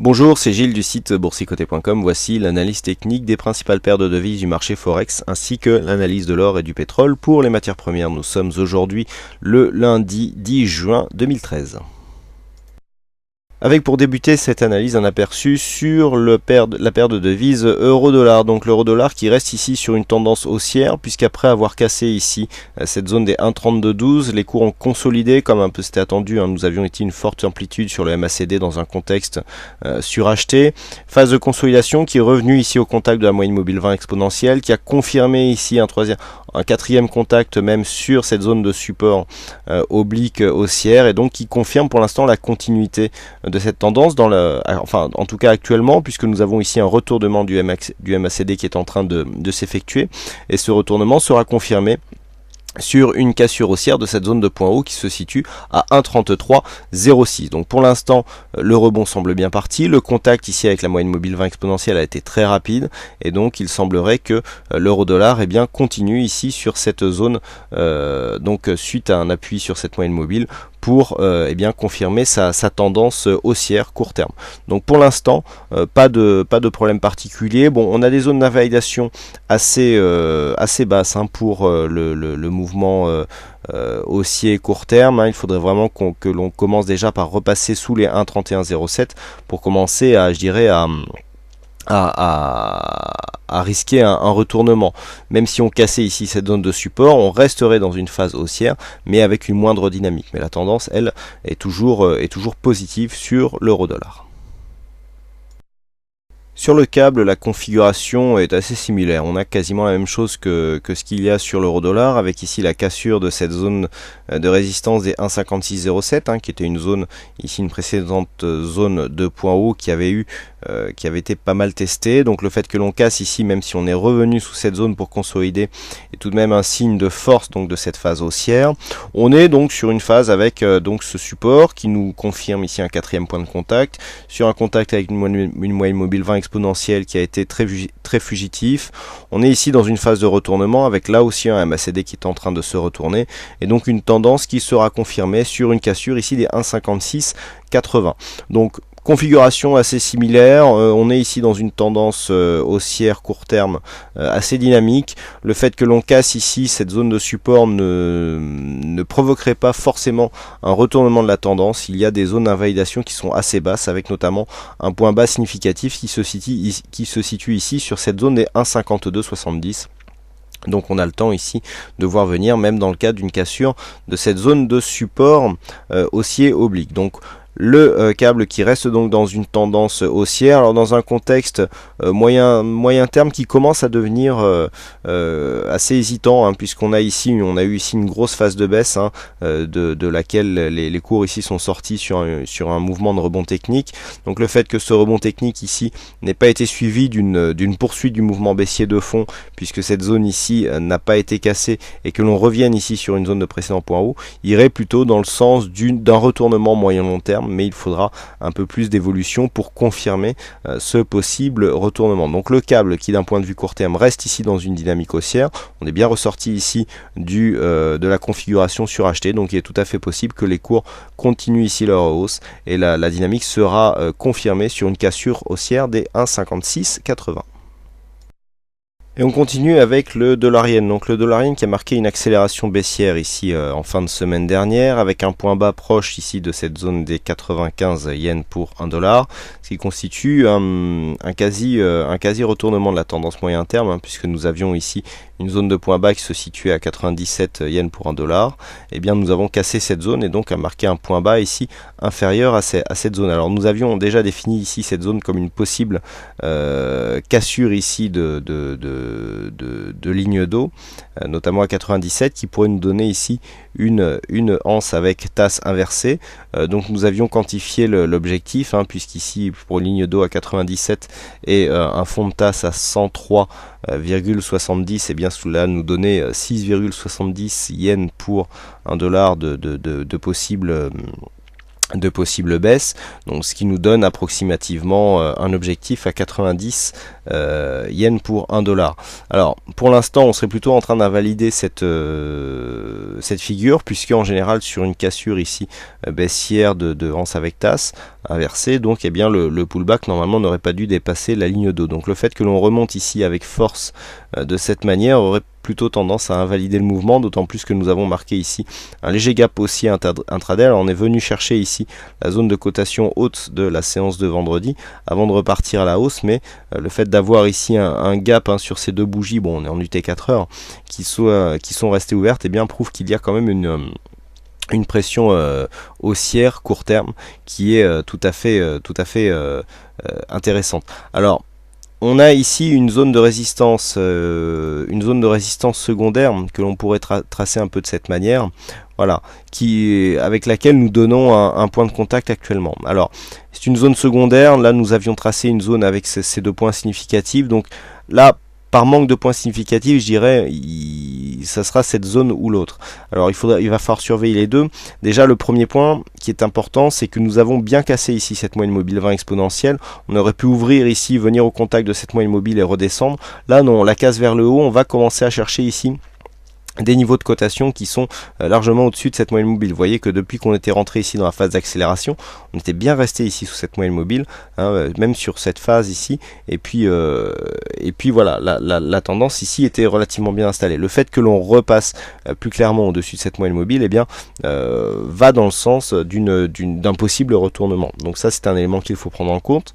Bonjour, c'est Gilles du site boursicoté.com. Voici l'analyse technique des principales paires de devises du marché Forex ainsi que l'analyse de l'or et du pétrole pour les matières premières. Nous sommes aujourd'hui le lundi 10 juin 2013. Avec pour débuter cette analyse un aperçu sur la paire de devises euro-dollar. Donc l'euro-dollar qui reste ici sur une tendance haussière puisqu'après avoir cassé ici cette zone des 1,3212, les cours ont consolidé comme un peu c'était attendu. Nous avions été une forte amplitude sur le MACD dans un contexte suracheté. Phase de consolidation qui est revenue ici au contact de la moyenne mobile 20 exponentielle, qui a confirmé ici un quatrième contact même sur cette zone de support oblique haussière et donc qui confirme pour l'instant la continuité de cette tendance en tout cas actuellement, puisque nous avons ici un retournement du MACD qui est en train de s'effectuer, et ce retournement sera confirmé sur une cassure haussière de cette zone de point haut qui se situe à 1,3306. Donc pour l'instant, le rebond semble bien parti. Le contact ici avec la moyenne mobile 20 exponentielle a été très rapide et donc il semblerait que l'euro-dollar continue ici sur cette zone, suite à un appui sur cette moyenne mobile pour confirmer sa tendance haussière court terme. Donc pour l'instant, pas de problème particulier. Bon, on a des zones d'invalidation assez basses pour le mouvement haussier court terme. Il faudrait vraiment que l'on commence déjà par repasser sous les 1,3107 pour commencer à risquer un retournement. Même si on cassait ici cette zone de support, on resterait dans une phase haussière, mais avec une moindre dynamique. Mais la tendance, elle, est toujours positive sur l'euro-dollar. Sur le câble, la configuration est assez similaire. On a quasiment la même chose que ce qu'il y a sur l'euro-dollar, avec ici la cassure de cette zone de résistance des 1,5607, qui était une zone, ici une précédente zone de point haut qui avait été pas mal testée. Donc le fait que l'on casse ici, même si on est revenu sous cette zone pour consolider, est tout de même un signe de force de cette phase haussière. On est donc sur une phase avec ce support qui nous confirme ici un quatrième point de contact, sur un contact avec une moyenne mobile 20 exponentielle qui a été très fugitif. On est ici dans une phase de retournement avec là aussi un MACD qui est en train de se retourner et donc une tendance qui sera confirmée sur une cassure ici des 1,5680. Donc configuration assez similaire, on est ici dans une tendance haussière court terme assez dynamique. Le fait que l'on casse ici cette zone de support ne provoquerait pas forcément un retournement de la tendance. Il y a des zones d'invalidation qui sont assez basses, avec notamment un point bas significatif qui se situe ici sur cette zone des 1,5270. Donc on a le temps ici de voir venir, même dans le cadre d'une cassure de cette zone de support haussier oblique. Donc le câble qui reste donc dans une tendance haussière, alors dans un contexte moyen terme qui commence à devenir assez hésitant, puisqu'on a eu ici une grosse phase de baisse de laquelle les cours ici sont sortis sur un mouvement de rebond technique. Donc le fait que ce rebond technique ici n'ait pas été suivi d'une poursuite du mouvement baissier de fond, puisque cette zone ici n'a pas été cassée et que l'on revienne ici sur une zone de précédent point haut, irait plutôt dans le sens d'un retournement moyen-long terme, mais il faudra un peu plus d'évolution pour confirmer ce possible retournement. Donc le câble qui d'un point de vue court terme reste ici dans une dynamique haussière, on est bien ressorti ici de la configuration surachetée, donc il est tout à fait possible que les cours continuent ici leur hausse et la dynamique sera confirmée sur une cassure haussière des 1,5680. Et on continue avec le dollar yen. Donc le dollar yen qui a marqué une accélération baissière ici en fin de semaine dernière, avec un point bas proche ici de cette zone des 95 yens pour 1 dollar, ce qui constitue un quasi retournement de la tendance moyen terme, puisque nous avions ici une zone de point bas qui se situait à 97 yens pour 1 dollar. Et bien nous avons cassé cette zone et donc a marqué un point bas ici inférieur à cette zone. Alors nous avions déjà défini ici cette zone comme une possible cassure ici de ligne d'eau, notamment à 97, qui pourrait nous donner ici une anse avec tasse inversée. Donc nous avions quantifié l'objectif, puisqu'ici pour ligne d'eau à 97 et un fond de tasse à 103,70, et bien cela nous donnait 6,70 yens pour 1 dollar de possible de possibles baisses, donc ce qui nous donne approximativement un objectif à 90 yens pour 1 dollar. Alors pour l'instant on serait plutôt en train d'invalider cette figure, puisque en général sur une cassure ici baissière de Hans avec tasse inversée, donc eh bien le pullback normalement n'aurait pas dû dépasser la ligne d'eau. Donc le fait que l'on remonte ici avec force de cette manière aurait plutôt tendance à invalider le mouvement, d'autant plus que nous avons marqué ici un léger gap haussier intraday. Alors on est venu chercher ici la zone de cotation haute de la séance de vendredi avant de repartir à la hausse, mais le fait d'avoir ici un gap sur ces deux bougies, bon on est en UT4 heures, qui sont restées ouvertes, et bien prouve qu'il y a quand même une pression haussière court terme qui est tout à fait intéressante. Alors on a ici une zone de résistance secondaire que l'on pourrait tracer un peu de cette manière, voilà, avec laquelle nous donnons un point de contact actuellement. Alors c'est une zone secondaire, là nous avions tracé une zone avec ces deux points significatifs, donc là par manque de points significatifs, je dirais, ça sera cette zone ou l'autre. Alors il va falloir surveiller les deux. Déjà le premier point qui est important, c'est que nous avons bien cassé ici cette moyenne mobile 20 exponentielle. On aurait pu ouvrir ici, venir au contact de cette moyenne mobile et redescendre. Là non, on la casse vers le haut, on va commencer à chercher ici des niveaux de cotation qui sont largement au-dessus de cette moyenne mobile. Vous voyez que depuis qu'on était rentré ici dans la phase d'accélération, on était bien resté ici sous cette moyenne mobile, même sur cette phase ici, et puis voilà, la tendance ici était relativement bien installée. Le fait que l'on repasse plus clairement au-dessus de cette moyenne mobile, eh bien, va dans le sens d'un possible retournement. Donc ça c'est un élément qu'il faut prendre en compte.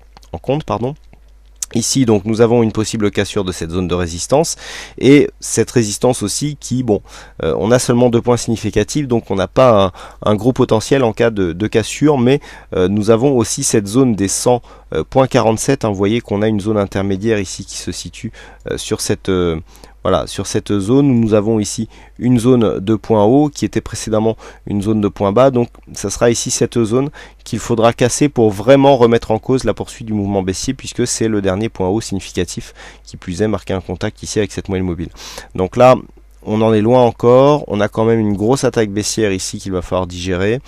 Ici donc nous avons une possible cassure de cette zone de résistance, et cette résistance aussi qui, bon, on a seulement 2 points significatifs, donc on n'a pas un gros potentiel en cas de cassure, mais nous avons aussi cette zone des 100.47, vous voyez qu'on a une zone intermédiaire ici qui se situe sur cette zone où nous avons ici une zone de point haut qui était précédemment une zone de point bas. Donc ça sera ici cette zone qu'il faudra casser pour vraiment remettre en cause la poursuite du mouvement baissier, puisque c'est le dernier point haut significatif, qui plus est marqué un contact ici avec cette moyenne mobile. Donc là on en est loin encore, on a quand même une grosse attaque baissière ici qu'il va falloir digérer.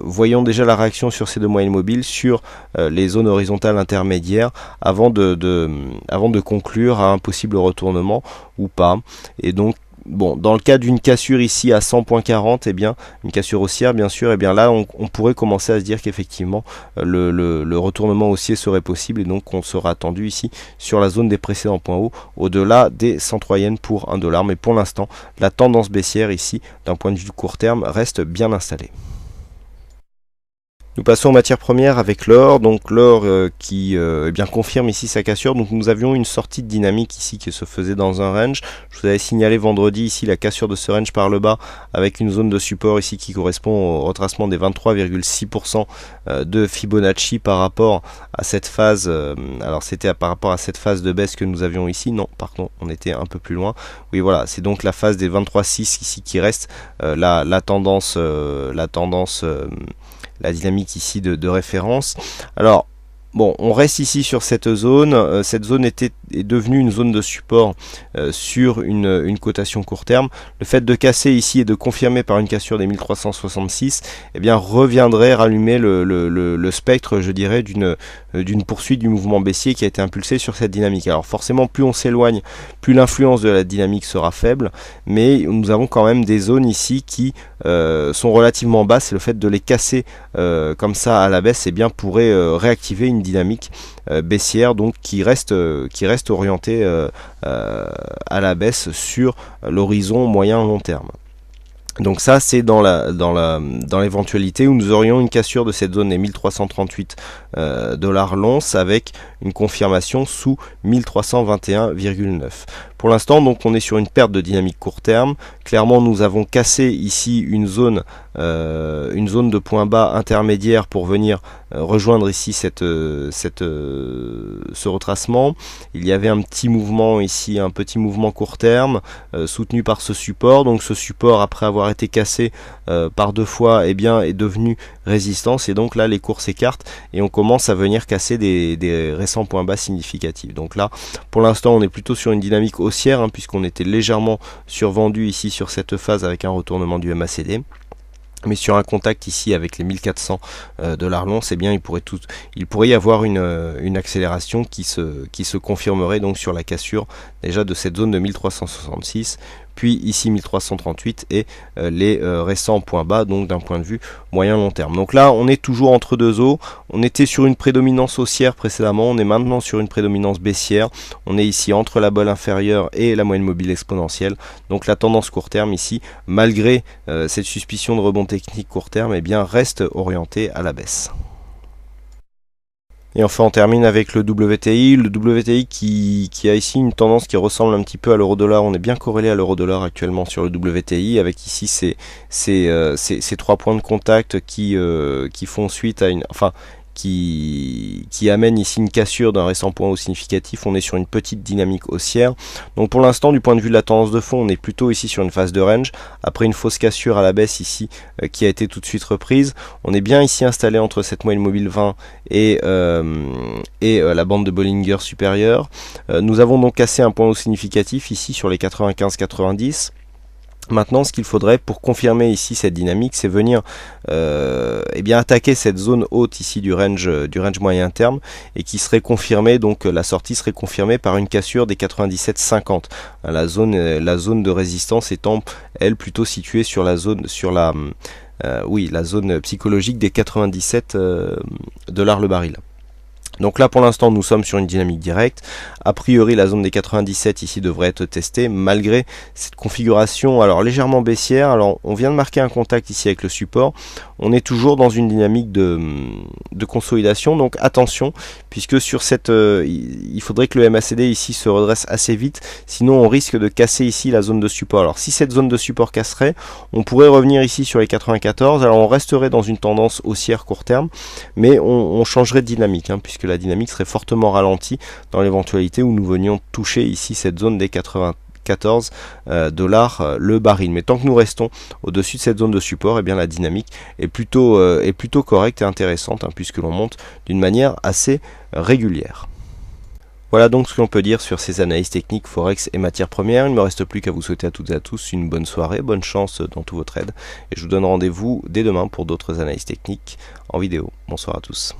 Voyons déjà la réaction sur ces deux moyennes mobiles, sur les zones horizontales intermédiaires, avant de conclure à un possible retournement ou pas. Et donc bon, dans le cas d'une cassure ici à 100.40, eh bien, une cassure haussière bien sûr, eh bien là on pourrait commencer à se dire qu'effectivement le retournement haussier serait possible, et donc on sera attendu ici sur la zone des précédents points hauts, au-delà des 103 yens pour 1 dollar. Mais pour l'instant, la tendance baissière ici, d'un point de vue court terme, reste bien installée. Nous passons aux matières premières avec l'or, donc l'or qui eh bien confirme ici sa cassure. Donc nous avions une sortie de dynamique ici qui se faisait dans un range. Je vous avais signalé vendredi ici la cassure de ce range par le bas, avec une zone de support ici qui correspond au retracement des 23,6% de Fibonacci par rapport à cette phase. Alors c'était par rapport à cette phase de baisse que nous avions ici. Non, pardon, on était un peu plus loin. Oui voilà, c'est donc la phase des 23,6 ici qui reste la tendance. La dynamique ici de référence. Alors bon, on reste ici sur cette zone. Cette zone est devenue une zone de support sur une cotation court terme. Le fait de casser ici et de confirmer par une cassure des 1366, eh bien reviendrait rallumer le spectre, je dirais, d'une poursuite du mouvement baissier qui a été impulsé sur cette dynamique. Alors forcément, plus on s'éloigne, plus l'influence de la dynamique sera faible, mais nous avons quand même des zones ici qui sont relativement basses, et le fait de les casser comme ça à la baisse, eh bien pourrait réactiver une dynamique baissière, donc qui reste orientée à la baisse sur l'horizon moyen long terme. Donc ça c'est dans l'éventualité où nous aurions une cassure de cette zone des 1338 dollars l'once, avec une confirmation sous 1321,9. Pour l'instant donc on est sur une perte de dynamique court terme. Clairement nous avons cassé ici une zone de point bas intermédiaire pour venir rejoindre ici ce retracement. Il y avait un petit mouvement ici, un petit mouvement court terme soutenu par ce support. Donc ce support, après avoir été cassé par 2 fois, eh bien, est devenu résistance, et donc là les cours s'écartent et on commence à venir casser des récents points bas significatifs. Donc là pour l'instant on est plutôt sur une dynamique haussière, puisqu'on était légèrement survendu ici sur cette phase avec un retournement du MACD. Mais sur un contact ici avec les 1400 $ l'once, eh bien il pourrait y avoir une accélération qui se confirmerait donc sur la cassure déjà de cette zone de 1366, puis ici 1338 et les récents points bas, donc d'un point de vue moyen long terme. Donc là on est toujours entre deux eaux, on était sur une prédominance haussière précédemment, on est maintenant sur une prédominance baissière, on est ici entre la bolle inférieure et la moyenne mobile exponentielle. Donc la tendance court terme ici, malgré cette suspicion de rebond technique court terme, eh bien reste orientée à la baisse. Et enfin on termine avec le WTI. Le WTI qui a ici une tendance qui ressemble un petit peu à l'euro-dollar. On est bien corrélé à l'euro-dollar actuellement sur le WTI, avec ici ces 3 points de contact qui font suite à qui amène ici une cassure d'un récent point haut significatif. On est sur une petite dynamique haussière. Donc pour l'instant, du point de vue de la tendance de fond, on est plutôt ici sur une phase de range. Après une fausse cassure à la baisse ici qui a été tout de suite reprise, on est bien ici installé entre cette moyenne mobile 20 et la bande de Bollinger supérieure. Nous avons donc cassé un point haut significatif ici sur les 95-90. Maintenant, ce qu'il faudrait pour confirmer ici cette dynamique, c'est venir attaquer cette zone haute ici du range moyen terme, et qui serait confirmée, donc la sortie serait confirmée par une cassure des 97,50. La zone de résistance étant elle plutôt située sur la zone psychologique des 97 $ le baril. Donc là pour l'instant nous sommes sur une dynamique directe. A priori la zone des 97 ici devrait être testée malgré cette configuration alors légèrement baissière. Alors on vient de marquer un contact ici avec le support. On est toujours dans une dynamique de consolidation, donc attention, puisque sur cette il faudrait que le MACD ici se redresse assez vite, sinon on risque de casser ici la zone de support. Alors si cette zone de support casserait, on pourrait revenir ici sur les 94. Alors on resterait dans une tendance haussière court terme, mais on changerait de dynamique, puisque la dynamique serait fortement ralentie dans l'éventualité où nous venions toucher ici cette zone des 94 $ le baril. Mais tant que nous restons au-dessus de cette zone de support, eh bien la dynamique est plutôt correcte et intéressante, puisque l'on monte d'une manière assez régulière. Voilà donc ce que l'on peut dire sur ces analyses techniques Forex et matières premières. Il ne me reste plus qu'à vous souhaiter à toutes et à tous une bonne soirée, bonne chance dans tous vos trades, et je vous donne rendez-vous dès demain pour d'autres analyses techniques en vidéo. Bonsoir à tous.